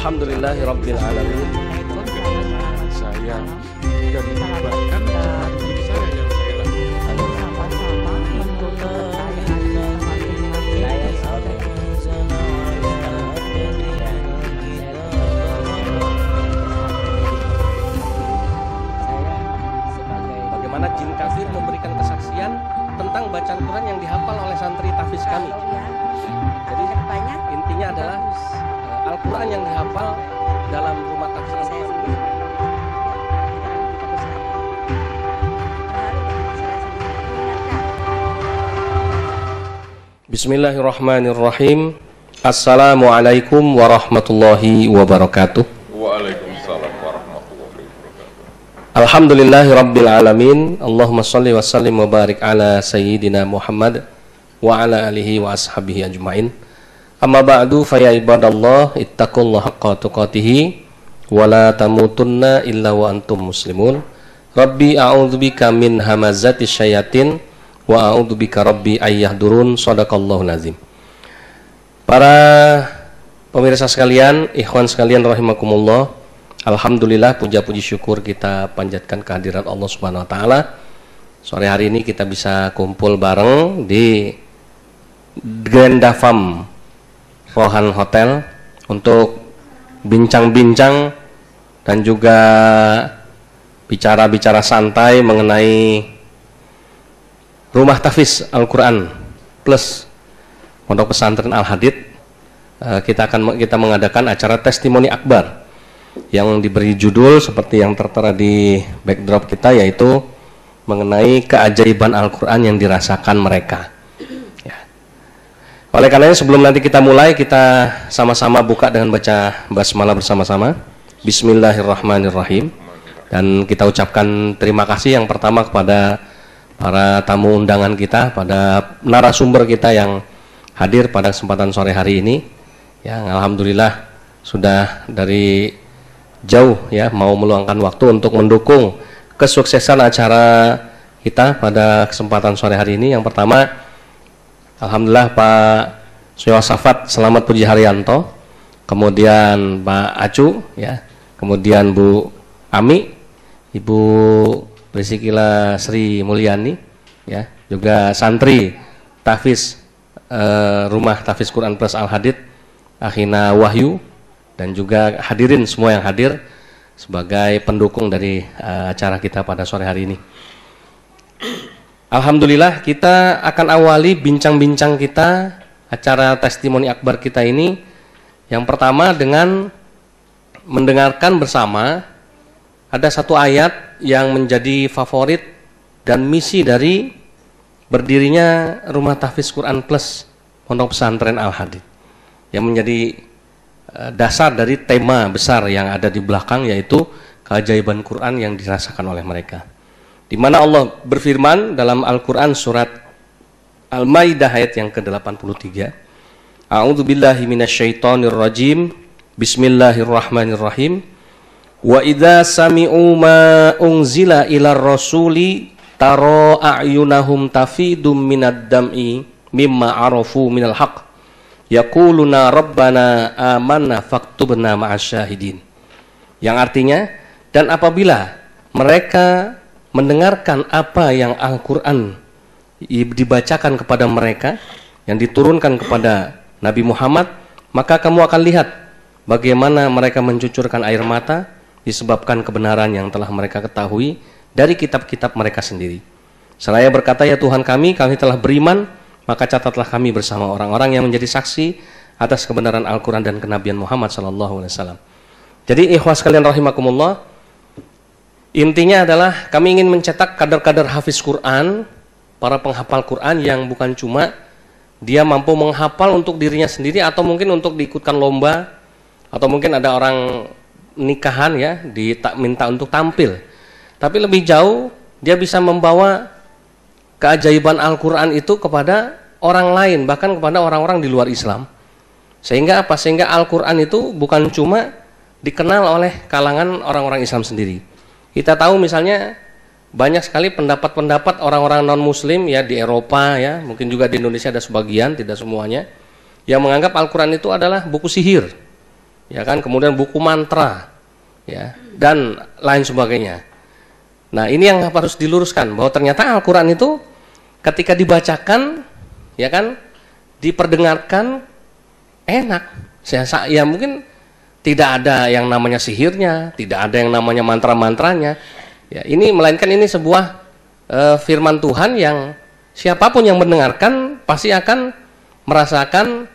Alhamdulillahirabbil alamin. Saya dan bahkan diri saya yang saya lakukan. Bagaimana jin kafir memberikan kesaksian tentang bacaan Quran yang dihafal oleh santri tahfiz kami. Jadi intinya adalah Al-Quran yang dihafal dalam rumah tahfiz ini. Bismillahirrahmanirrahim. Assalamualaikum warahmatullahi wabarakatuh. Waalaikumsalam warahmatullahi wabarakatuh. Alhamdulillahirabbil alamin. Allahumma shalli wa sallim wa barik ala sayyidina Muhammad wa ala alihi wa ashabihi ajmain. Amma ba'du fa ya ibadallah ittaqullaha haqqa tuqatih wa la tamutunna illa wa antum muslimun. Rabbi a'udzubika min hamazati syayatin wa a'udzubika rabbi ayyahdurun. Shadaqallahu nazim. Para pemirsa sekalian, ikhwan sekalian rahimakumullah, alhamdulillah puja puji syukur kita panjatkan kehadirat Allah Subhanahu wa taala. Sore hari ini kita bisa kumpul bareng di Grand Dafam Rohan Hotel untuk bincang-bincang dan juga bicara-bicara santai mengenai Rumah Tahfiz Al-Quran Plus Pondok Pesantren Al-Hadid. Kita mengadakan acara testimoni akbar yang diberi judul seperti yang tertera di backdrop kita, yaitu mengenai keajaiban Al-Quran yang dirasakan mereka. Oleh karenanya sebelum nanti kita mulai, kita sama-sama buka dengan baca basmalah bersama-sama. Bismillahirrahmanirrahim. Dan kita ucapkan terima kasih yang pertama kepada para tamu undangan kita, pada narasumber kita yang hadir pada kesempatan sore hari ini. Yang alhamdulillah sudah dari jauh ya mau meluangkan waktu untuk mendukung kesuksesan acara kita pada kesempatan sore hari ini. Yang pertama, alhamdulillah Pak Syawasafat Selamat Puji Haryanto, kemudian Pak Acu, ya, kemudian Bu Ami, Ibu Prisikila Sri Mulyani, ya, juga santri tahfiz Rumah Tahfiz Quran Plus Al-Hadid Akhina Wahyu, dan juga hadirin semua yang hadir sebagai pendukung dari acara kita pada sore hari ini. Alhamdulillah kita akan awali bincang-bincang kita, acara testimoni akbar kita ini, yang pertama dengan mendengarkan bersama ada satu ayat yang menjadi favorit dan misi dari berdirinya Rumah Tahfiz Quran Plus Pondok Pesantren Al-Hadid, yang menjadi dasar dari tema besar yang ada di belakang, yaitu keajaiban Quran yang dirasakan oleh mereka. Di mana Allah berfirman dalam Al-Quran surat Al-Maidah ayat yang ke-83. A'udzubillahi minasyaitonirrajim. Bismillahirrahmanirrahim. Wa idza sami'u ma unzila ilar rasuli tara a'yunahum tafidum minad dam'i mimma arafu minal haqq yaquluna rabbana amanna faktubna ma'asyahidin. Yang artinya, dan apabila mereka mendengarkan apa yang Al-Quran dibacakan kepada mereka, yang diturunkan kepada Nabi Muhammad, maka kamu akan lihat bagaimana mereka mencucurkan air mata disebabkan kebenaran yang telah mereka ketahui dari kitab-kitab mereka sendiri. Seraya berkata, ya Tuhan kami telah beriman, maka catatlah kami bersama orang-orang yang menjadi saksi atas kebenaran Al-Quran dan kenabian Muhammad SAW. Jadi ikhwas kalian rahimakumullah, intinya adalah kami ingin mencetak kader-kader hafiz Quran, para penghafal Quran yang bukan cuma dia mampu menghafal untuk dirinya sendiri atau mungkin untuk diikutkan lomba, atau mungkin ada orang nikahan ya minta untuk tampil, tapi lebih jauh dia bisa membawa keajaiban Al-Quran itu kepada orang lain, bahkan kepada orang-orang di luar Islam. Sehingga apa? Sehingga Al-Quran itu bukan cuma dikenal oleh kalangan orang-orang Islam sendiri. Kita tahu misalnya banyak sekali pendapat-pendapat orang-orang non-muslim ya di Eropa ya, mungkin juga di Indonesia ada sebagian, tidak semuanya, yang menganggap Al-Quran itu adalah buku sihir. ya kan, kemudian buku mantra, ya, dan lain sebagainya. Nah, ini yang harus diluruskan bahwa ternyata Al-Qur'an itu ketika dibacakan, ya kan, diperdengarkan enak. Ya mungkin tidak ada yang namanya sihirnya, tidak ada yang namanya mantra-mantranya. Ya, ini melainkan ini sebuah firman Tuhan yang siapapun yang mendengarkan pasti akan merasakan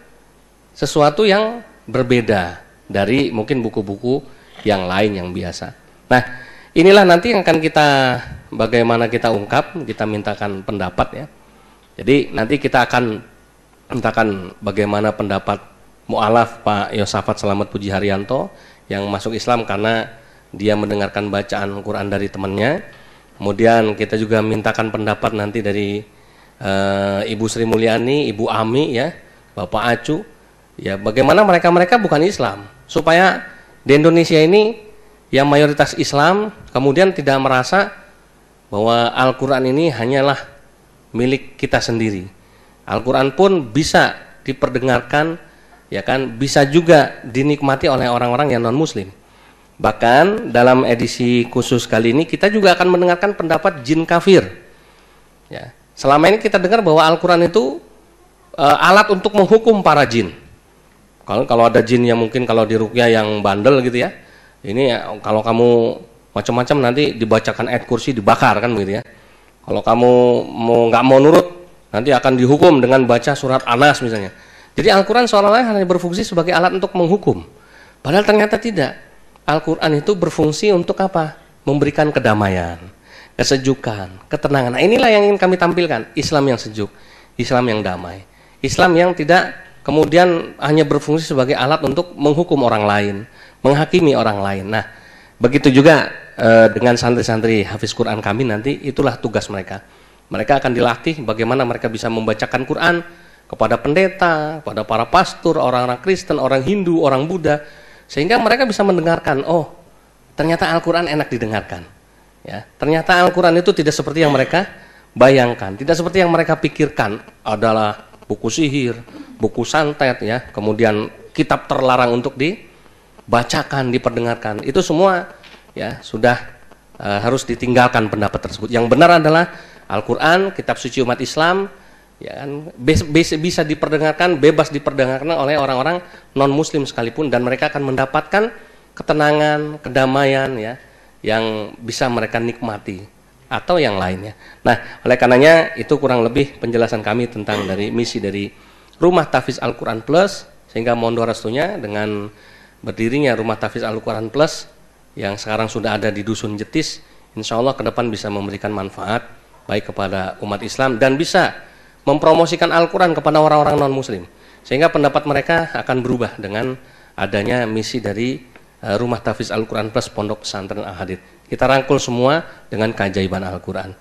sesuatu yang berbeda dari mungkin buku-buku yang lain yang biasa. Nah, inilah nanti yang akan kita bagaimana kita ungkap, kita mintakan pendapat ya. Jadi nanti kita akan mintakan bagaimana pendapat mu'alaf Pak Yosafat Selamat Puji Haryanto yang masuk Islam karena dia mendengarkan bacaan Quran dari temannya. Kemudian kita juga mintakan pendapat nanti dari Ibu Sri Mulyani, Ibu Ami ya, Bapak Acu. Ya, bagaimana mereka bukan Islam supaya di Indonesia ini yang mayoritas Islam kemudian tidak merasa bahwa Al-Qur'an ini hanyalah milik kita sendiri. Al-Qur'an pun bisa diperdengarkan, ya kan, bisa juga dinikmati oleh orang-orang yang non-muslim. Bahkan dalam edisi khusus kali ini kita juga akan mendengarkan pendapat jin kafir. Ya, selama ini kita dengar bahwa Al-Qur'an itu alat untuk menghukum para jin. Kalau ada jin yang mungkin kalau diruqyah yang bandel gitu ya, ini ya, kalau kamu macam-macam nanti dibacakan ayat kursi dibakar kan begitu ya. Kalau kamu nggak mau nurut nanti akan dihukum dengan baca surat Anas misalnya. Jadi Al-Quran seolah-olah hanya berfungsi sebagai alat untuk menghukum. Padahal ternyata tidak. Al-Quran itu berfungsi untuk apa? Memberikan kedamaian, kesejukan, ketenangan. Nah, inilah yang ingin kami tampilkan. Islam yang sejuk, Islam yang damai, Islam yang tidak kemudian hanya berfungsi sebagai alat untuk menghukum orang lain, menghakimi orang lain. Nah, begitu juga dengan santri-santri Hafiz Quran kami nanti, itulah tugas mereka. Mereka akan dilatih bagaimana mereka bisa membacakan Quran kepada pendeta, kepada para pastor, orang-orang Kristen, orang Hindu, orang Buddha, sehingga mereka bisa mendengarkan, oh ternyata Al-Quran enak didengarkan. Ya, ternyata Al-Quran itu tidak seperti yang mereka bayangkan, tidak seperti yang mereka pikirkan adalah buku sihir, buku santet, ya, kemudian kitab terlarang untuk dibacakan, diperdengarkan. Itu semua ya sudah harus ditinggalkan pendapat tersebut. Yang benar adalah Al-Quran, kitab suci umat Islam, ya kan, bisa diperdengarkan, bebas diperdengarkan oleh orang-orang non-muslim sekalipun, dan mereka akan mendapatkan ketenangan, kedamaian ya, yang bisa mereka nikmati atau yang lainnya. Nah, oleh karenanya itu kurang lebih penjelasan kami tentang dari misi dari Rumah Tahfiz Al-Quran Plus, sehingga mohon doa restunya dengan berdirinya Rumah Tahfiz Al-Quran Plus yang sekarang sudah ada di Dusun Jetis, insya Allah ke depan bisa memberikan manfaat baik kepada umat Islam dan bisa mempromosikan Al-Quran kepada orang-orang non-muslim, sehingga pendapat mereka akan berubah dengan adanya misi dari Rumah Tahfiz Al-Quran Plus Pondok Pesantren Al-Hadid. Kita rangkul semua dengan keajaiban Al-Quran.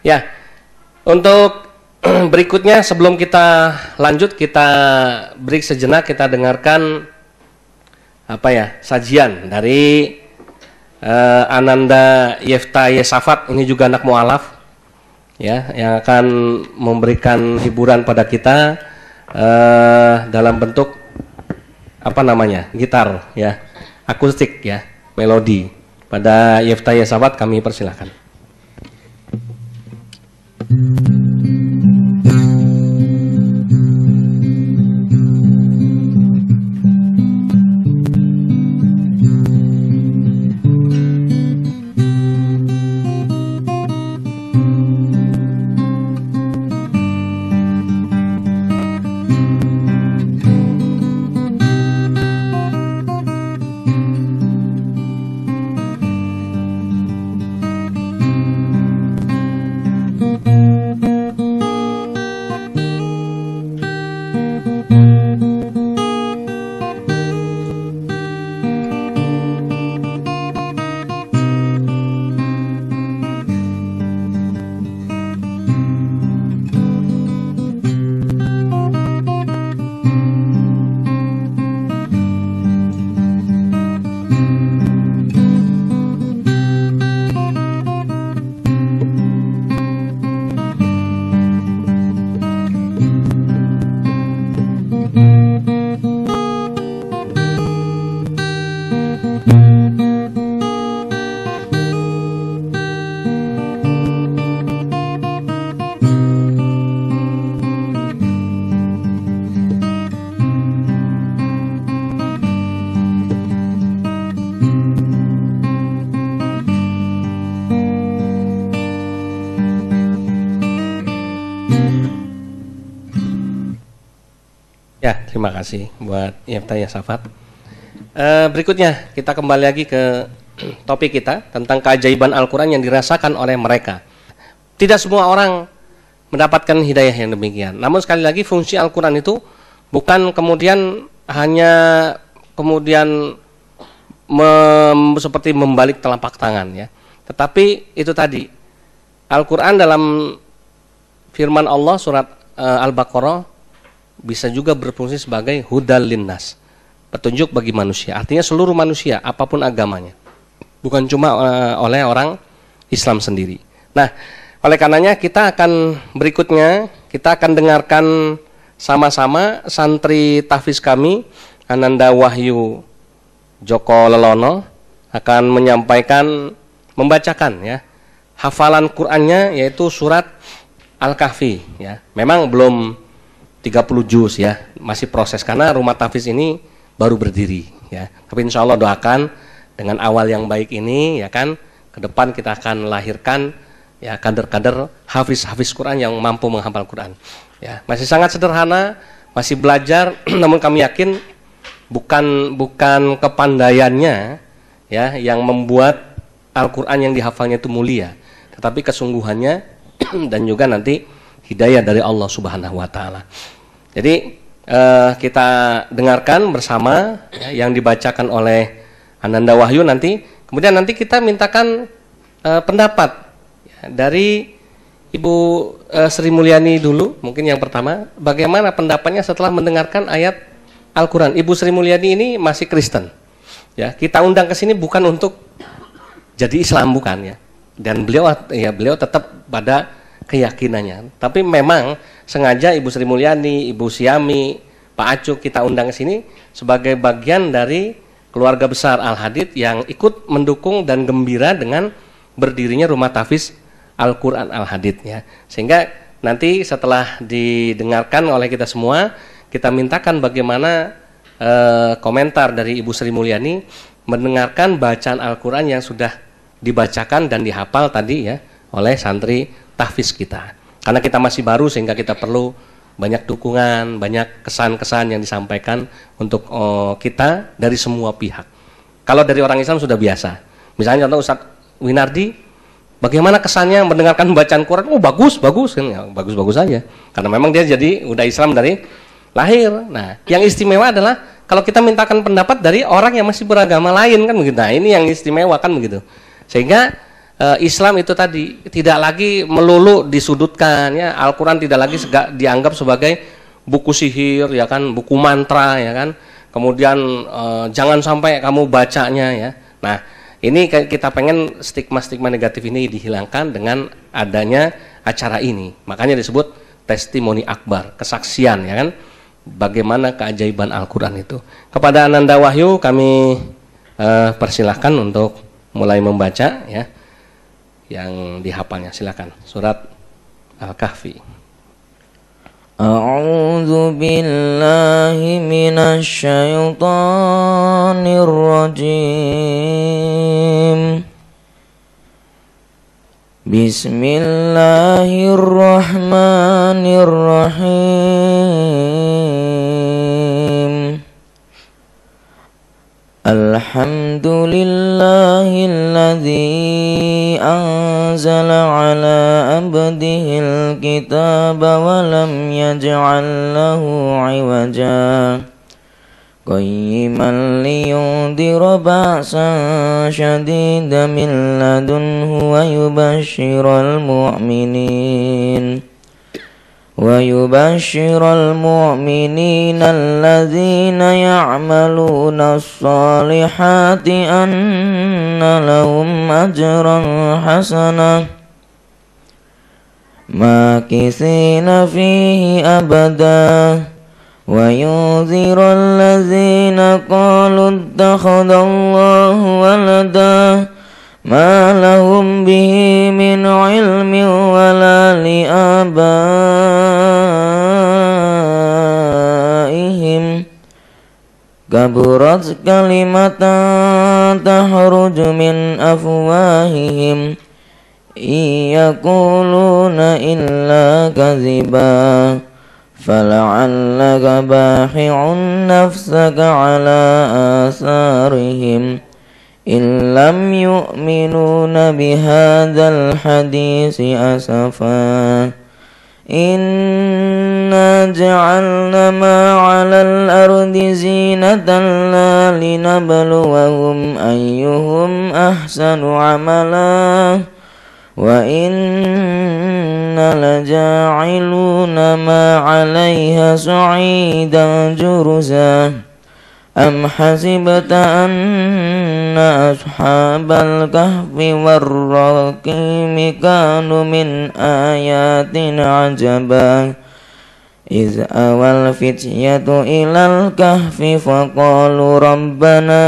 Ya, untuk berikutnya sebelum kita lanjut, kita break sejenak, kita dengarkan apa ya, sajian dari Ananda Yefta Yesafat, ini juga anak mu'alaf ya, yang akan memberikan hiburan pada kita dalam bentuk apa namanya, gitar ya, akustik ya, melodi. Pada Yefta Yesafat kami persilahkan. Ya, terima kasih buat Yefta ya Safat. Berikutnya kita kembali lagi ke topik kita tentang keajaiban Al-Quran yang dirasakan oleh mereka. Tidak semua orang mendapatkan hidayah yang demikian. Namun sekali lagi fungsi Al-Quran itu bukan kemudian hanya seperti membalik telapak tangan ya. Tetapi itu tadi Al-Quran dalam firman Allah surat Al-Baqarah bisa juga berfungsi sebagai hudal linnas, petunjuk bagi manusia. Artinya seluruh manusia apapun agamanya, bukan cuma oleh orang Islam sendiri. Nah, oleh karenanya kita akan dengarkan sama-sama santri tahfiz kami Ananda Wahyu Joko Lelono akan membacakan ya hafalan Qur'annya, yaitu surat Al-Kahfi ya. Memang belum 30 juz ya, masih proses karena rumah tahfiz ini baru berdiri ya. Tapi insya Allah doakan dengan awal yang baik ini ya kan, ke depan kita akan lahirkan ya kader-kader hafiz Quran yang mampu menghafal Quran. Ya, masih sangat sederhana, masih belajar, namun kami yakin bukan kepandaiannya ya yang membuat Al-Quran yang dihafalnya itu mulia, tetapi kesungguhannya dan juga nanti hidayah dari Allah Subhanahu wa taala. Jadi kita dengarkan bersama ya, yang dibacakan oleh Ananda Wahyu nanti. Kemudian nanti kita mintakan pendapat ya, dari Ibu Sri Mulyani dulu, mungkin yang pertama, bagaimana pendapatnya setelah mendengarkan ayat Al-Quran. Ibu Sri Mulyani ini masih Kristen. Ya, kita undang ke sini bukan untuk jadi Islam, bukan ya. Dan beliau tetap pada keyakinannya. Tapi memang sengaja Ibu Sri Mulyani, Ibu Siami, Pak Acuk kita undang ke sini sebagai bagian dari keluarga besar Al-Hadid yang ikut mendukung dan gembira dengan berdirinya rumah tahfiz Al-Quran Al-Hadid ya. Sehingga nanti setelah didengarkan oleh kita semua, kita mintakan bagaimana komentar dari Ibu Sri Mulyani mendengarkan bacaan Al-Quran yang sudah dibacakan dan dihafal tadi ya oleh santri tahfiz kita. Karena kita masih baru sehingga kita perlu banyak dukungan, banyak kesan-kesan yang disampaikan untuk kita dari semua pihak. Kalau dari orang Islam sudah biasa. Misalnya contoh Ustadz Winardi, bagaimana kesannya mendengarkan bacaan Quran? Oh bagus kan, ya, bagus saja. Karena memang dia jadi udah Islam dari lahir. Nah, yang istimewa adalah kalau kita mintakan pendapat dari orang yang masih beragama lain kan begitu. Nah, ini yang istimewa kan begitu. Sehingga Islam itu tadi tidak lagi melulu disudutkan ya. Al-Quran tidak lagi dianggap sebagai buku sihir ya kan, buku mantra ya kan. Kemudian jangan sampai kamu bacanya ya. Nah, ini kita pengen stigma-stigma negatif ini dihilangkan dengan adanya acara ini. Makanya disebut testimoni akbar, kesaksian ya kan, bagaimana keajaiban Al-Quran itu. Kepada Ananda Wahyu kami persilahkan untuk mulai membaca ya yang dihafalnya. Silakan surat Al-Kahfi. A'udzu billahi minasy syaithanir rajim. Bismillahirrahmanirrahim. Alhamdulillahilladzi anzala ala abdihil kitaba wa lam yaj'al lahu 'iwaja qayyiman liyundhira ba'san syadidan min ladunhu wa yubashshiral mu'minin ويبشر المؤمنين الذين يعملون الصالحات أن لهم أجرا حسنا ماكثين فيه أبدا وينذر الذين قالوا اتخذ الله ولدا ما لهم به من علم ولا لآبائهم كبرت كلمة تخرج من أفواههم إن يقولون إلا كذبا فلعلك باخع نفسك على آثارهم إن لم يؤمنون بهذا الحديث أسفا إنا جعلنا ما على الأرض زينة لا لنبلوهم أيهم أحسن عملا وإنا لجاعلون ما عليها صعيدا جرزا أم حسبت أن أصحاب الكهف والرقيم كانوا من آياتنا عجبا إذ أوى الفتية إلى الكهف فقالوا ربنا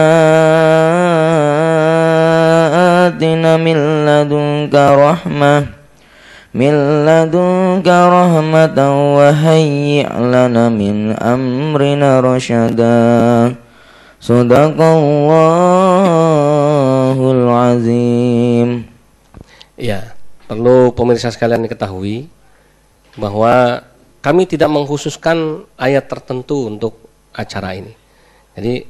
آتنا من لدنك رحمة وهيئ لنا من أمرنا رشدا Sadaqallahul azim. Ya, perlu pemirsa sekalian diketahui bahwa kami tidak mengkhususkan ayat tertentu untuk acara ini. Jadi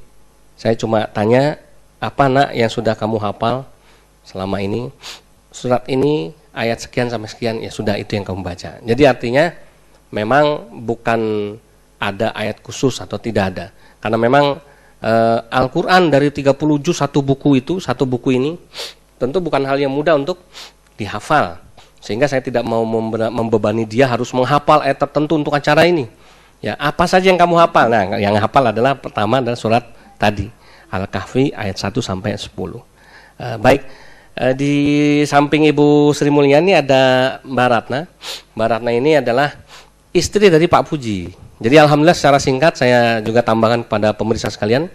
saya cuma tanya, apa nak yang sudah kamu hafal selama ini? Surat ini ayat sekian sampai sekian, ya sudah itu yang kamu baca. Jadi artinya memang bukan ada ayat khusus atau tidak ada. Karena memang Al-Quran dari 30 juz satu buku ini tentu bukan hal yang mudah untuk dihafal, sehingga saya tidak mau membebani dia harus menghafal ayat tertentu untuk acara ini. Ya, apa saja yang kamu hafal? Nah, yang hafal adalah pertama adalah surat tadi Al-Kahfi ayat 1 sampai 10. Baik, di samping Ibu Sri Mulyani ada Mbak Ratna. Mbak Ratna ini adalah istri dari Pak Puji. Jadi alhamdulillah secara singkat saya juga tambahkan kepada pemirsa sekalian,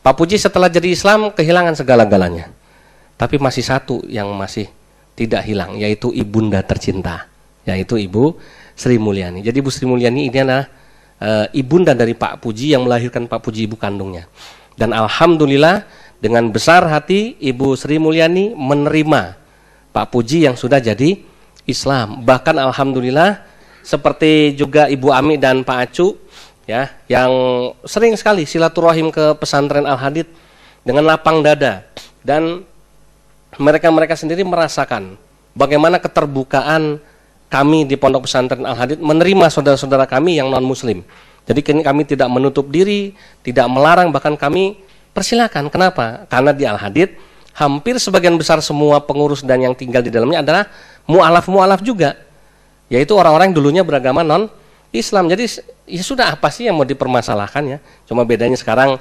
Pak Puji setelah jadi Islam kehilangan segala-galanya. Tapi masih satu yang masih tidak hilang, yaitu ibunda tercinta, yaitu Ibu Sri Mulyani. Jadi Ibu Sri Mulyani ini adalah ibunda dari Pak Puji yang melahirkan Pak Puji ibu kandungnya. Dan alhamdulillah dengan besar hati Ibu Sri Mulyani menerima Pak Puji yang sudah jadi Islam. Bahkan alhamdulillah seperti juga Ibu Ami dan Pak Acu ya, yang sering sekali silaturahim ke pesantren Al-Hadid dengan lapang dada, dan mereka sendiri merasakan bagaimana keterbukaan kami di Pondok Pesantren Al-Hadid menerima saudara-saudara kami yang non muslim. Jadi kami tidak menutup diri, tidak melarang, bahkan kami persilakan. Kenapa? Karena di Al-Hadid hampir sebagian besar semua pengurus dan yang tinggal di dalamnya adalah mu'alaf juga, yaitu orang-orang yang dulunya beragama non-Islam. Jadi ya sudah, apa sih yang mau dipermasalahkan ya? Cuma bedanya sekarang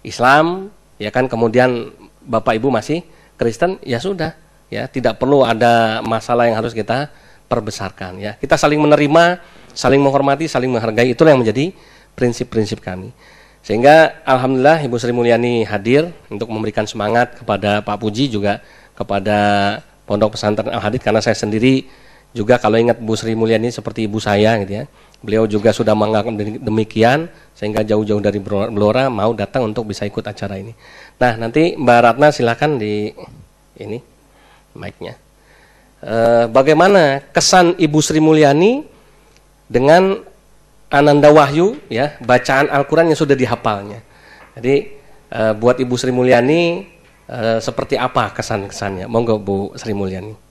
Islam, ya kan, kemudian Bapak Ibu masih Kristen, ya sudah, ya tidak perlu ada masalah yang harus kita perbesarkan ya. Kita saling menerima, saling menghormati, saling menghargai, itulah yang menjadi prinsip-prinsip kami. Sehingga alhamdulillah Ibu Sri Mulyani hadir untuk memberikan semangat kepada Pak Puji, juga kepada Pondok Pesantren Al-Hadid, karena saya sendiri juga kalau ingat Bu Sri Mulyani seperti ibu saya gitu ya. Beliau juga sudah menganggap demikian, sehingga jauh-jauh dari Blora mau datang untuk bisa ikut acara ini. Nah, nanti Mbak Ratna silakan di ini mic-nya. Bagaimana kesan Ibu Sri Mulyani dengan Ananda Wahyu ya, bacaan Al-Qur'an yang sudah dihafalnya. Jadi buat Ibu Sri Mulyani seperti apa kesan-kesannya? Monggo Bu Sri Mulyani.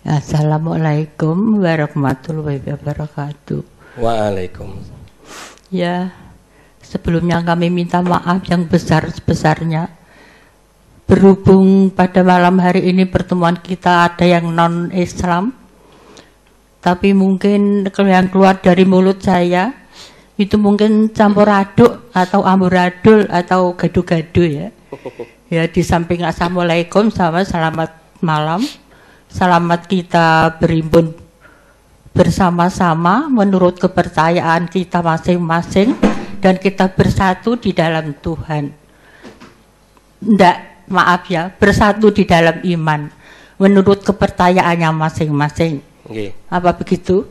Assalamualaikum warahmatullahi wabarakatuh. Waalaikumsalam. Ya, sebelumnya kami minta maaf yang besar-besarnya. Berhubung pada malam hari ini pertemuan kita ada yang non-Islam, tapi mungkin yang keluar dari mulut saya itu mungkin campur aduk atau amburadul atau gadu-gadu ya. Ya, di samping assalamualaikum sama selamat malam. Selamat kita berimbun bersama-sama menurut kepercayaan kita masing-masing, dan kita bersatu di dalam Tuhan. Bersatu di dalam iman menurut kepercayaannya masing-masing. Apa begitu?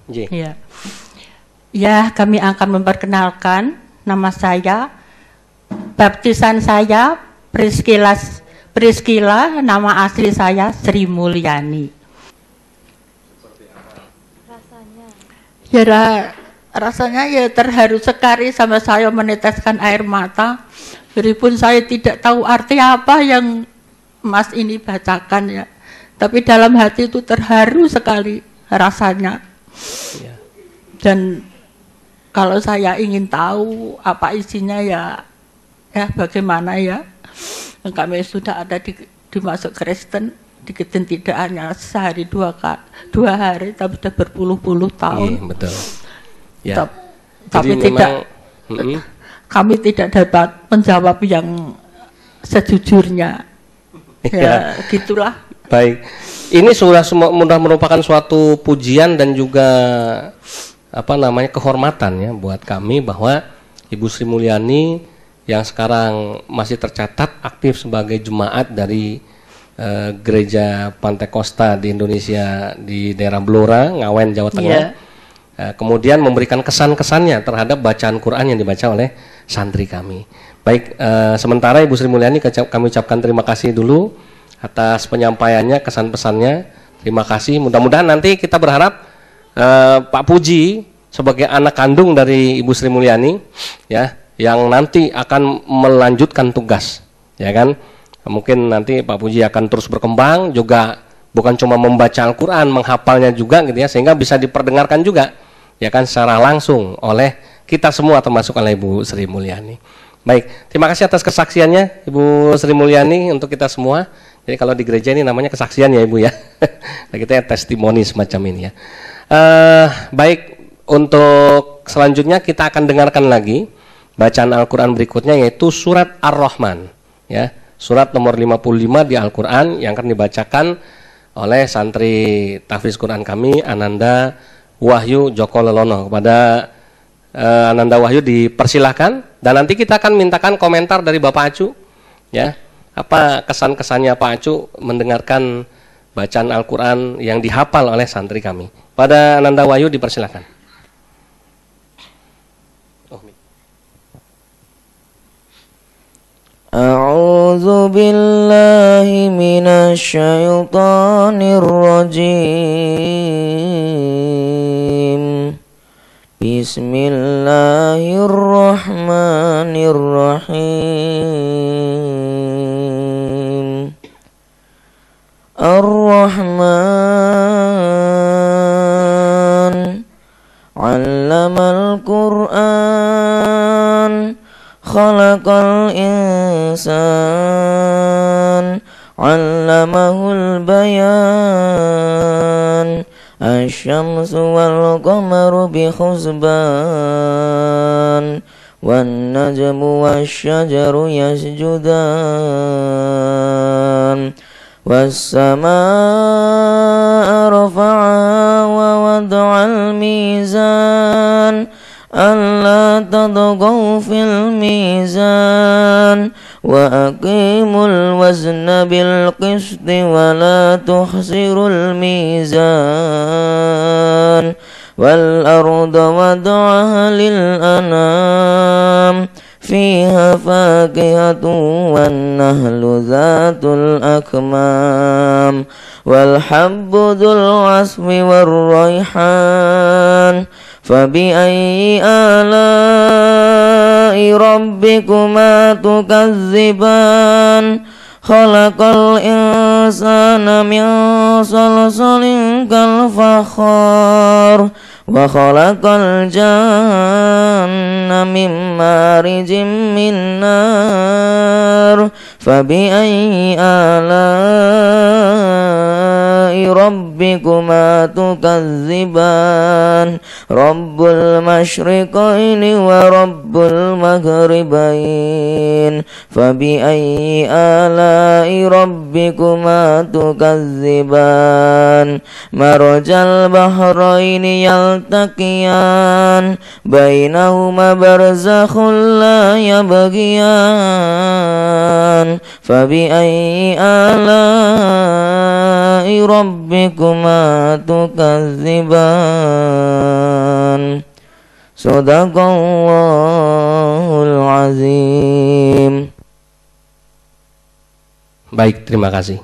Ya. Ya, kami akan memperkenalkan nama saya, baptisan saya Priscila, nama asli saya Sri Mulyani. Ya rasanya ya terharu sekali sampai saya meneteskan air mata. Meskipun saya tidak tahu arti apa yang Mas ini bacakan ya. Tapi dalam hati itu terharu sekali rasanya. Ya. Dan kalau saya ingin tahu apa isinya ya bagaimana ya. Kami sudah ada di masuk Kristen, diketin tidak hanya sehari 2 hari, tapi sudah berpuluh-puluh tahun. Iya, betul. Ya. Tapi Jadi tidak, memang, kami tidak dapat menjawab yang sejujurnya. Ya, gitulah. Baik. Ini sudah merupakan suatu pujian dan juga kehormatan ya buat kami bahwa Ibu Sri Mulyani yang sekarang masih tercatat aktif sebagai jemaat dari gereja Pantai Kosta di Indonesia di daerah Blora, Ngawen, Jawa Tengah. Kemudian memberikan kesan-kesannya terhadap bacaan Quran yang dibaca oleh santri kami. Baik, sementara Ibu Sri Mulyani kami ucapkan terima kasih dulu atas penyampaiannya, kesan-pesannya. Terima kasih. Mudah-mudahan nanti kita berharap Pak Puji sebagai anak kandung dari Ibu Sri Mulyani ya, yang nanti akan melanjutkan tugas, ya kan? Mungkin nanti Pak Puji akan terus berkembang juga, bukan cuma membaca Al-Quran, menghafalnya juga gitu ya, sehingga bisa diperdengarkan juga, ya kan, secara langsung oleh kita semua termasuk oleh Ibu Sri Mulyani. Baik, terima kasih atas kesaksiannya Ibu Sri Mulyani untuk kita semua. Jadi kalau di gereja ini namanya kesaksian ya Ibu ya. Nah, kita ya testimoni semacam ini ya. Baik, untuk selanjutnya kita akan dengarkan lagi bacaan Al-Quran berikutnya, yaitu surat Ar-Rahman ya, surat nomor 55 di Al-Quran yang akan dibacakan oleh santri tahfiz Quran kami Ananda Wahyu Joko Lelono. Kepada Ananda Wahyu dipersilahkan, dan nanti kita akan mintakan komentar dari Bapak Acu ya, apa kesan-kesannya Pak Acu mendengarkan bacaan Al-Quran yang dihafal oleh santri kami. Pada Ananda Wahyu dipersilahkan. A'udzu billahi minasy syaithanir rajim. Bismillahirrahmanirrahim. Ar-Rahman 'allamal Qur'an, khalaqal insan, 'allamahul bayan, asy-syamsu wal qamaru bi husban, wan najmu wasy-syajaru yasjudan, was-samaa'a rafa'aha wa wada'al mizan, alla tadghaw fil mizan, wa aqimul wazna bil qisti wa la tuhsirul mizan, wal arda wada'aha lil anam, fiha fakihatun wan nahlu zatul akmam, wal habbu dzul asfi war raihan, fabi'ayyi ala'i rabbikuma tukadziban, khalaqal insana min salsalin kal fakhar, wa khalaqal janna min marijim min nar, fabi'ayyi ala'i rabbikuma tukadziban, rabbul masyriqaini wa rabbul maghribain, fabi'ayyi ala'i rabbikuma tukadziban, marajal bahraini yaltaqiyan, bainahuma barzakhun la yabghiyan, fabi'ayyi ala'i rabbikuma tukadziban. Shadaqallahul azim. Baik, terima kasih.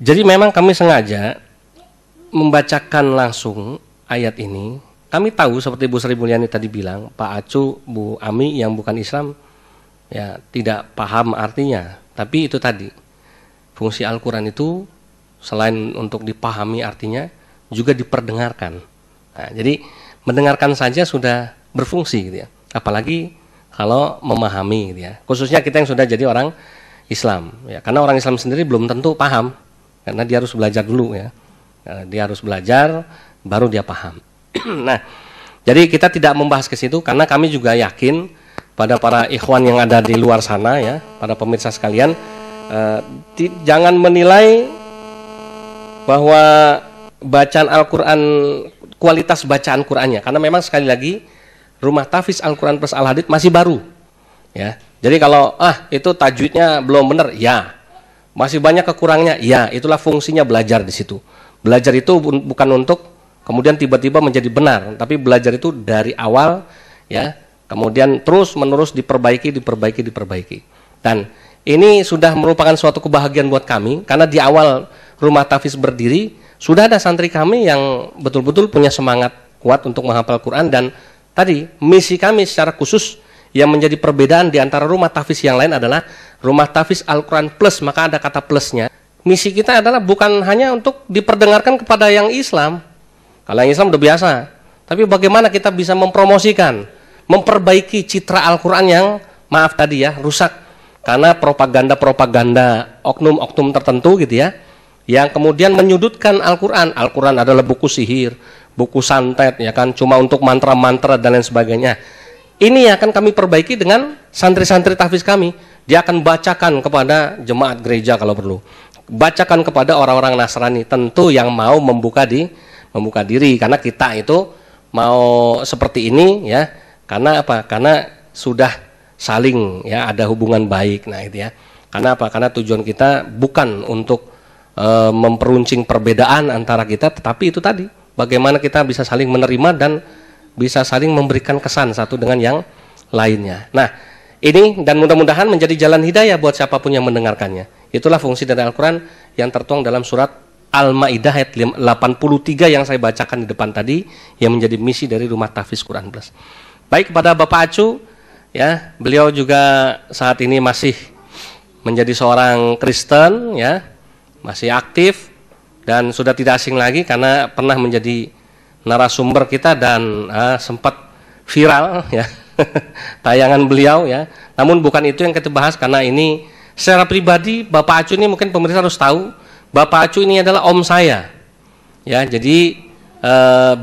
Jadi memang kami sengaja membacakan langsung ayat ini, kami tahu seperti Bu Sri Mulyani tadi bilang, Pak Acu, Bu Ami yang bukan Islam ya tidak paham artinya. Tapi itu tadi, fungsi Al-Quran itu selain untuk dipahami artinya juga diperdengarkan. Nah, jadi mendengarkan saja sudah berfungsi gitu ya. Apalagi kalau memahami gitu ya. Khususnya kita yang sudah jadi orang Islam ya. Karena orang Islam sendiri belum tentu paham, karena dia harus belajar dulu ya. Dia harus belajar baru dia paham. Nah, jadi kita tidak membahas ke situ karena kami juga yakin pada para ikhwan yang ada di luar sana ya, para pemirsa sekalian, jangan menilai bahwa bacaan Al-Quran, kualitas bacaan Qurannya, karena memang sekali lagi Rumah Tahfiz Al-Quran plus Al-Hadith masih baru ya. Jadi kalau itu tajwidnya belum benar, ya masih banyak kekurangannya, ya itulah fungsinya belajar di situ. Belajar itu bukan untuk kemudian tiba-tiba menjadi benar, tapi belajar itu dari awal ya, kemudian terus menerus diperbaiki. Dan ini sudah merupakan suatu kebahagiaan buat kami, karena di awal Rumah Tahfiz berdiri sudah ada santri kami yang betul-betul punya semangat kuat untuk menghafal Quran. Dan tadi misi kami secara khusus yang menjadi perbedaan di antara Rumah Tahfiz yang lain adalah Rumah Tahfiz Al-Quran Plus, maka ada kata plusnya. Misi kita adalah bukan hanya untuk diperdengarkan kepada yang Islam. Kalau yang Islam udah biasa, tapi bagaimana kita bisa mempromosikan, memperbaiki citra Al-Quran yang maaf tadi ya rusak karena propaganda oknum-oknum tertentu gitu ya, yang kemudian menyudutkan Al-Quran. Al-Quran adalah buku sihir, buku santet ya kan, cuma untuk mantra-mantra dan lain sebagainya. Ini akan kami perbaiki dengan santri-santri tahfiz kami. Dia akan bacakan kepada jemaat gereja kalau perlu, bacakan kepada orang-orang Nasrani, tentu yang mau membuka diri, karena kita itu mau seperti ini ya. Karena apa? Karena sudah saling ya ada hubungan baik. Nah itu ya. Karena apa? Karena tujuan kita bukan untuk memperuncing perbedaan antara kita, tetapi itu tadi bagaimana kita bisa saling menerima dan bisa saling memberikan kesan satu dengan yang lainnya. Nah ini dan mudah-mudahan menjadi jalan hidayah buat siapapun yang mendengarkannya. Itulah fungsi dari Al-Quran yang tertuang dalam surat Al-Ma'idah ayat 83 yang saya bacakan di depan tadi, yang menjadi misi dari Rumah Tahfiz Quran Plus. Baik, kepada Bapak Acu ya, beliau juga saat ini masih menjadi seorang Kristen ya, masih aktif dan sudah tidak asing lagi karena pernah menjadi narasumber kita dan sempat viral ya tayangan beliau ya. Namun bukan itu yang kita bahas, karena ini secara pribadi Bapak Acu ini mungkin pemirsa harus tahu, Bapak Acu ini adalah om saya ya. Jadi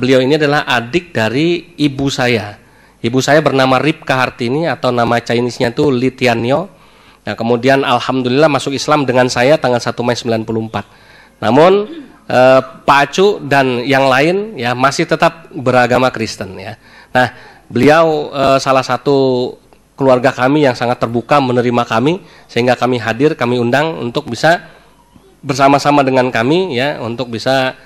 beliau ini adalah adik dari ibu saya. Ibu saya bernama Ripka Hartini atau nama Chinese-nya itu Li Tianyo. Nah, kemudian alhamdulillah masuk Islam dengan saya tanggal 1 Mei 94. Namun Pak Acu dan yang lain ya masih tetap beragama Kristen ya. Nah, beliau salah satu keluarga kami yang sangat terbuka menerima kami, sehingga kami hadir, kami undang untuk bisa bersama-sama dengan kami ya, untuk bisa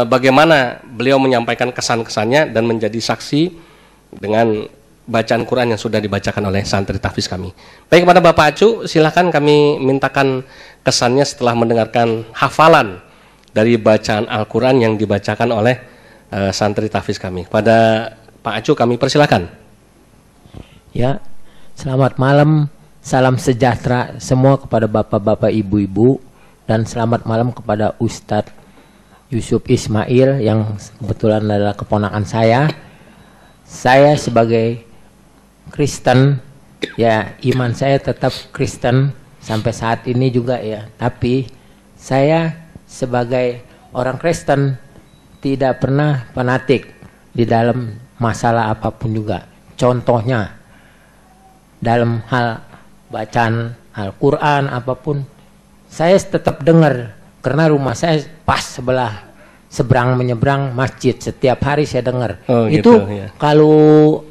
bagaimana beliau menyampaikan kesan-kesannya dan menjadi saksi dengan bacaan Quran yang sudah dibacakan oleh santri tahfiz kami. Baik, kepada Bapak Acu silahkan kami mintakan kesannya setelah mendengarkan hafalan dari bacaan Al-Quran yang dibacakan oleh santri tahfiz kami. Pada Pak Acu kami persilakan. Ya, selamat malam, salam sejahtera semua kepada bapak-bapak, ibu-ibu, dan selamat malam kepada Ustadz Yusuf Ismail yang kebetulan adalah keponakan saya. Saya sebagai Kristen, ya iman saya tetap Kristen sampai saat ini juga ya. Tapi saya sebagai orang Kristen tidak pernah fanatik di dalam masalah apapun juga. Contohnya dalam hal bacaan Al-Quran apapun, saya tetap dengar karena rumah saya pas seberang menyeberang masjid, setiap hari saya dengar. Itu gitu, ya. Kalau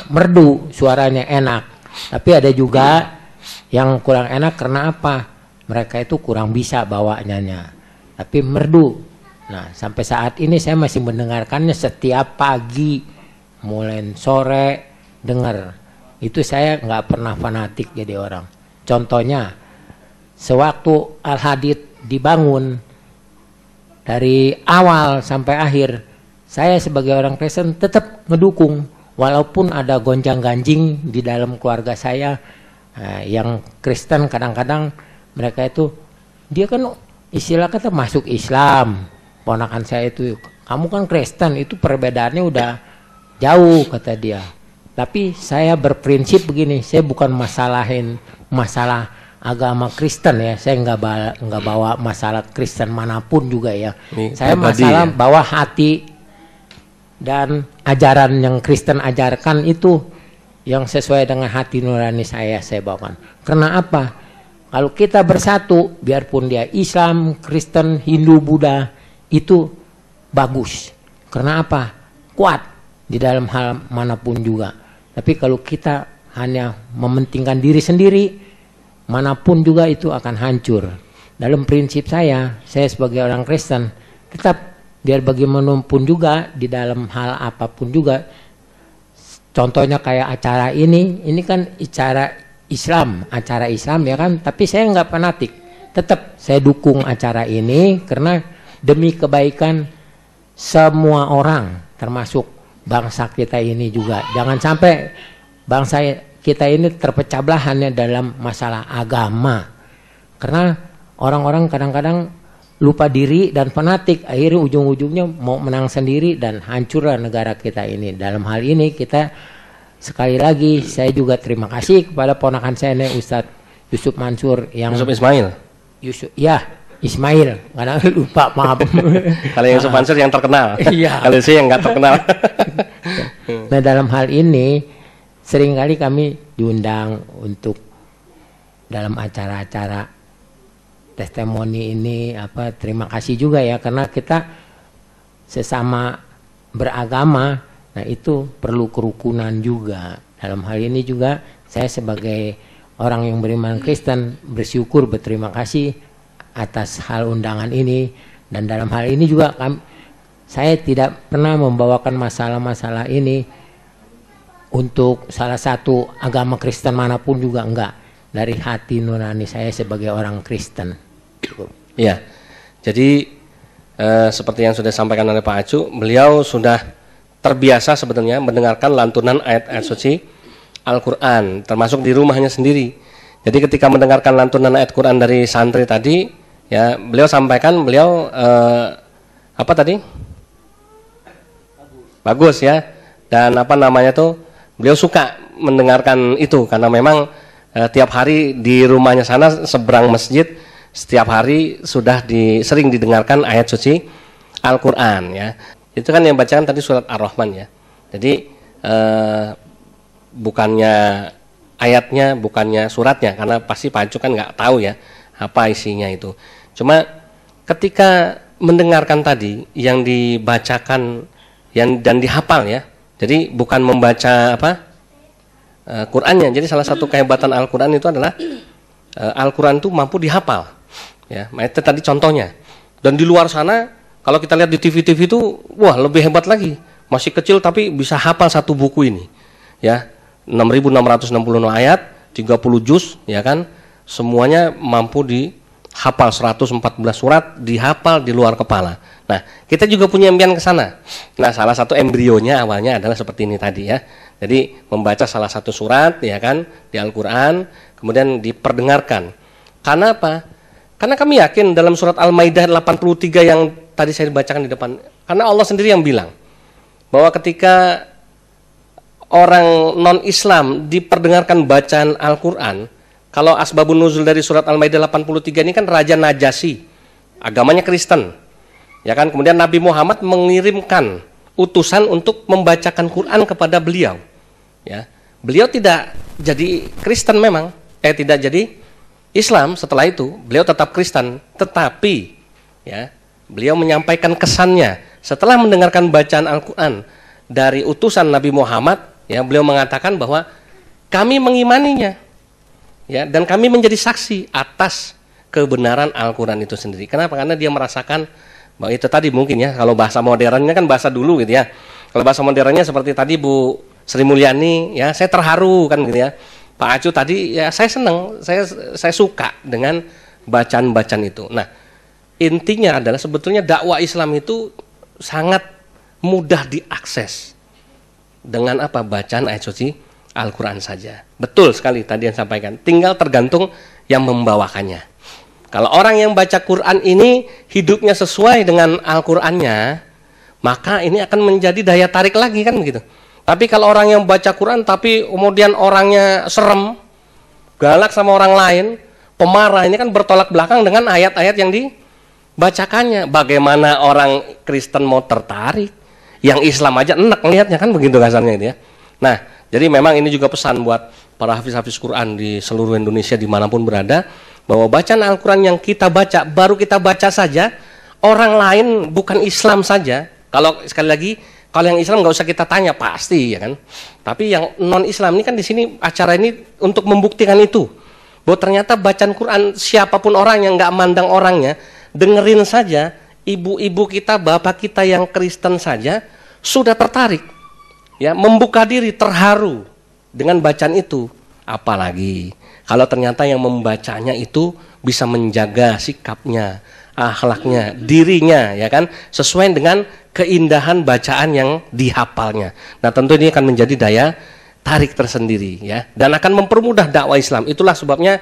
merdu suaranya enak, tapi ada juga yang kurang enak karena apa? Mereka itu kurang bisa bawanya, tapi merdu. Nah, sampai saat ini saya masih mendengarkannya setiap pagi, mulai sore dengar. Itu saya nggak pernah fanatik jadi orang. Contohnya, sewaktu Al-Hadith dibangun dari awal sampai akhir, saya sebagai orang Kristen tetap ngedukung, walaupun ada gonjang-ganjing di dalam keluarga saya. Yang Kristen kadang-kadang mereka itu, dia kan istilah kata masuk Islam, ponakan saya itu, kamu kan Kristen, itu perbedaannya udah jauh kata dia. Tapi saya berprinsip begini, saya bukan masalahin masalah agama Kristen ya, saya nggak bawa masalah Kristen manapun juga ya. Saya masalah bawa hati dan ajaran yang Kristen ajarkan itu yang sesuai dengan hati nurani saya bawakan. Karena apa? Kalau kita bersatu, biarpun dia Islam, Kristen, Hindu, Buddha, itu bagus. Karena apa? Kuat di dalam hal manapun juga. Tapi kalau kita hanya mementingkan diri sendiri, manapun juga itu akan hancur. Dalam prinsip saya sebagai orang Kristen, tetap biar bagaimanapun juga di dalam hal apapun juga. Contohnya kayak acara ini kan acara Islam ya kan, tapi saya nggak fanatik, tetap saya dukung acara ini karena demi kebaikan semua orang, termasuk bangsa kita ini juga. Jangan sampai bangsa kita ini terpecah belah hanya dalam masalah agama, karena orang-orang kadang-kadang lupa diri dan fanatik, akhirnya ujung-ujungnya mau menang sendiri dan hancurlah negara kita ini. Dalam hal ini kita sekali lagi saya juga terima kasih kepada ponakan saya nih, Ustadz Yusuf Mansur yang Yusuf Ismail. Ismail, kadang lupa, maaf. Kalau yang Yusuf Mansur yang terkenal. Iya. Kalau saya yang nggak terkenal. Nah dalam hal ini seringkali kami diundang untuk dalam acara-acara testimoni ini, terima kasih juga ya, karena kita sesama beragama, nah itu perlu kerukunan juga. Dalam hal ini juga saya sebagai orang yang beriman Kristen bersyukur, berterima kasih atas hal undangan ini. Dan dalam hal ini juga saya tidak pernah membawakan masalah-masalah ini untuk salah satu agama Kristen manapun juga, enggak. Dari hati nurani saya sebagai orang Kristen. Ya, jadi seperti yang sudah disampaikan oleh Pak Acu, beliau sudah terbiasa sebenarnya mendengarkan lantunan ayat-ayat suci Al-Quran, termasuk di rumahnya sendiri. Jadi ketika mendengarkan lantunan ayat Quran dari santri tadi, ya beliau sampaikan, beliau apa tadi? Bagus ya, dan beliau suka mendengarkan itu karena memang tiap hari di rumahnya sana seberang masjid, setiap hari sudah sering didengarkan ayat suci Al-Quran ya. Itu kan yang bacaan tadi surat Ar-Rahman ya. Jadi bukannya ayatnya, bukannya suratnya, karena pasti Pak Acu kan nggak tahu ya apa isinya itu. Cuma ketika mendengarkan tadi yang dibacakan dan dihafal ya. Jadi bukan membaca Qurannya. Jadi salah satu kehebatan Al-Quran itu adalah Al-Quran itu mampu dihafal. Ya, itu tadi contohnya. Dan di luar sana, kalau kita lihat di TV-TV itu, wah lebih hebat lagi. Masih kecil tapi bisa hafal satu buku ini. Ya, 6.666 ayat, 30 juz, ya kan? Semuanya mampu dihafal, 114 surat dihafal di luar kepala. Nah, kita juga punya impian ke sana. Nah, salah satu embrionya awalnya adalah seperti ini tadi ya. Jadi membaca salah satu surat ya kan di Al-Quran, kemudian diperdengarkan. Karena apa? Karena kami yakin dalam surat Al-Maidah 83 yang tadi saya bacakan di depan, karena Allah sendiri yang bilang bahwa ketika orang non-Islam diperdengarkan bacaan Al-Quran, kalau asbabun nuzul dari surat Al-Maidah 83 ini kan Raja Najasyi, agamanya Kristen. Ya kan, kemudian Nabi Muhammad mengirimkan utusan untuk membacakan Quran kepada beliau. Ya, beliau tidak jadi Kristen memang, tidak jadi Islam setelah itu, beliau tetap Kristen, tetapi ya, beliau menyampaikan kesannya setelah mendengarkan bacaan Al-Quran dari utusan Nabi Muhammad, ya, beliau mengatakan bahwa kami mengimaninya, ya, dan kami menjadi saksi atas kebenaran Al-Quran itu sendiri. Kenapa? Karena dia merasakan bahwa itu tadi mungkin ya, kalau bahasa modernnya kan bahasa dulu gitu ya. Kalau bahasa modernnya seperti tadi Bu Sri Mulyani, ya saya terharu kan gitu ya. Pak Acu tadi ya saya senang, saya suka dengan bacaan-bacaan itu. Nah, intinya adalah sebetulnya dakwah Islam itu sangat mudah diakses dengan apa? Bacaan ayat suci Al-Quran saja. Betul sekali tadi yang sampaikan. Tinggal tergantung yang membawakannya. Kalau orang yang baca Quran ini hidupnya sesuai dengan Al-Qurannya, maka ini akan menjadi daya tarik lagi kan begitu. Tapi kalau orang yang baca Quran tapi kemudian orangnya serem, galak sama orang lain, pemarah, ini kan bertolak belakang dengan ayat-ayat yang dibacakannya. Bagaimana orang Kristen mau tertarik? Yang Islam aja enak ngelihatnya kan begitu kasarnya itu ya. Nah, jadi memang ini juga pesan buat para hafiz-hafiz Quran di seluruh Indonesia dimanapun berada, bahwa bacaan Al-Quran yang kita baca, baru kita baca saja, orang lain bukan Islam saja. Kalau sekali lagi, kalau yang Islam nggak usah kita tanya pasti ya kan. Tapi yang non Islam ini kan di sini acara ini untuk membuktikan itu, bahwa ternyata bacaan Quran siapapun orang yang nggak mandang orangnya, dengerin saja. Ibu-ibu kita, bapak kita yang Kristen saja sudah tertarik, ya, membuka diri, terharu dengan bacaan itu. Apalagi kalau ternyata yang membacanya itu bisa menjaga sikapnya, akhlaknya, dirinya, ya kan, sesuai dengan keindahan bacaan yang dihafalnya. Nah, tentu ini akan menjadi daya tarik tersendiri, ya, dan akan mempermudah dakwah Islam. Itulah sebabnya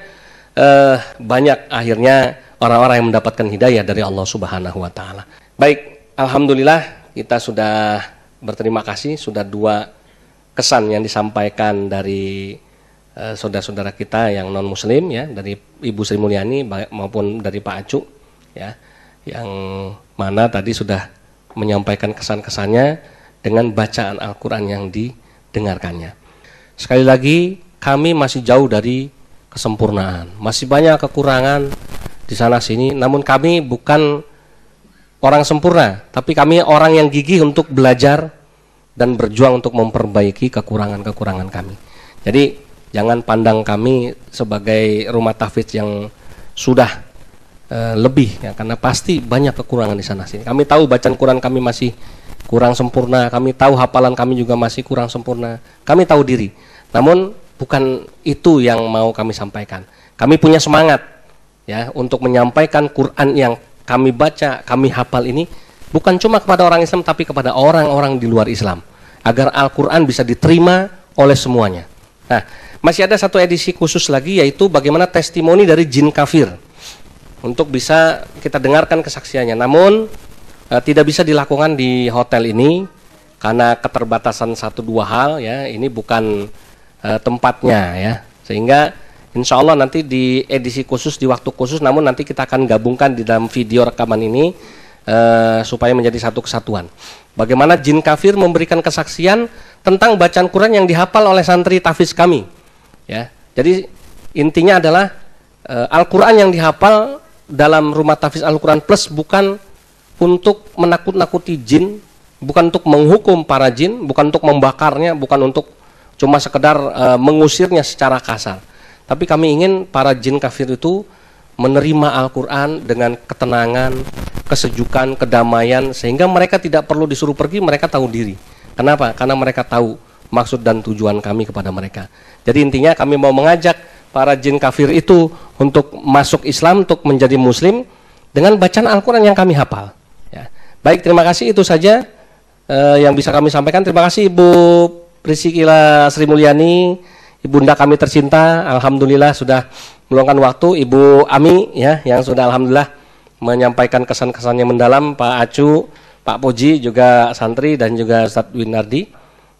banyak akhirnya orang-orang yang mendapatkan hidayah dari Allah Subhanahu wa taala. Baik, alhamdulillah kita sudah berterima kasih, sudah 2 kesan yang disampaikan dari saudara-saudara kita yang non muslim ya, dari Ibu Sri Mulyani maupun dari Pak Acu ya, yang mana tadi sudah menyampaikan kesan-kesannya dengan bacaan Al-Qur'an yang didengarkannya. Sekali lagi, kami masih jauh dari kesempurnaan, masih banyak kekurangan di sana sini, namun kami bukan orang sempurna, tapi kami orang yang gigih untuk belajar dan berjuang untuk memperbaiki kekurangan-kekurangan kami. Jadi jangan pandang kami sebagai rumah tahfidz yang sudah lebih ya, karena pasti banyak kekurangan di sana sini. Kami tahu bacaan Quran kami masih kurang sempurna, kami tahu hafalan kami juga masih kurang sempurna, kami tahu diri. Namun bukan itu yang mau kami sampaikan. Kami punya semangat ya untuk menyampaikan Quran yang kami baca, kami hafal ini bukan cuma kepada orang Islam tapi kepada orang-orang di luar Islam, agar Al-Quran bisa diterima oleh semuanya. Nah, masih ada satu edisi khusus lagi, yaitu bagaimana testimoni dari jin kafir, untuk bisa kita dengarkan kesaksiannya. Namun tidak bisa dilakukan di hotel ini karena keterbatasan 1-2 hal ya, ini bukan tempatnya ya, sehingga insya Allah nanti di edisi khusus, di waktu khusus, namun nanti kita akan gabungkan di dalam video rekaman ini supaya menjadi satu kesatuan. Bagaimana jin kafir memberikan kesaksian tentang bacaan Quran yang dihafal oleh santri tahfidz kami. Ya, jadi intinya adalah Al-Quran yang dihafal dalam rumah tahfidz Al-Quran Plus bukan untuk menakut-nakuti jin, bukan untuk menghukum para jin, bukan untuk membakarnya, bukan untuk cuma sekedar mengusirnya secara kasar. Tapi kami ingin para jin kafir itu menerima Al-Quran dengan ketenangan, kesejukan, kedamaian, sehingga mereka tidak perlu disuruh pergi, mereka tahu diri. Kenapa? Karena mereka tahu maksud dan tujuan kami kepada mereka. Jadi intinya kami mau mengajak para jin kafir itu untuk masuk Islam, untuk menjadi muslim dengan bacaan Al-Quran yang kami hafal ya. Baik, terima kasih, itu saja yang bisa kami sampaikan. Terima kasih Ibu Priscilla Sri Mulyani, Ibunda kami tercinta, alhamdulillah sudah meluangkan waktu. Ibu Ami ya, yang sudah alhamdulillah menyampaikan kesan-kesannya mendalam. Pak Acu, Pak Puji, juga santri, dan juga Ustadz Winardi.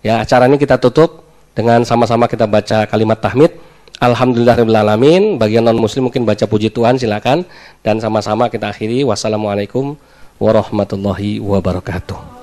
Ya, acara ini kita tutup dengan sama-sama kita baca kalimat tahmid. Alhamdulillahirabbil alamin. Bagian non muslim mungkin baca puji Tuhan, silakan, dan sama-sama kita akhiri. Wassalamualaikum warahmatullahi wabarakatuh.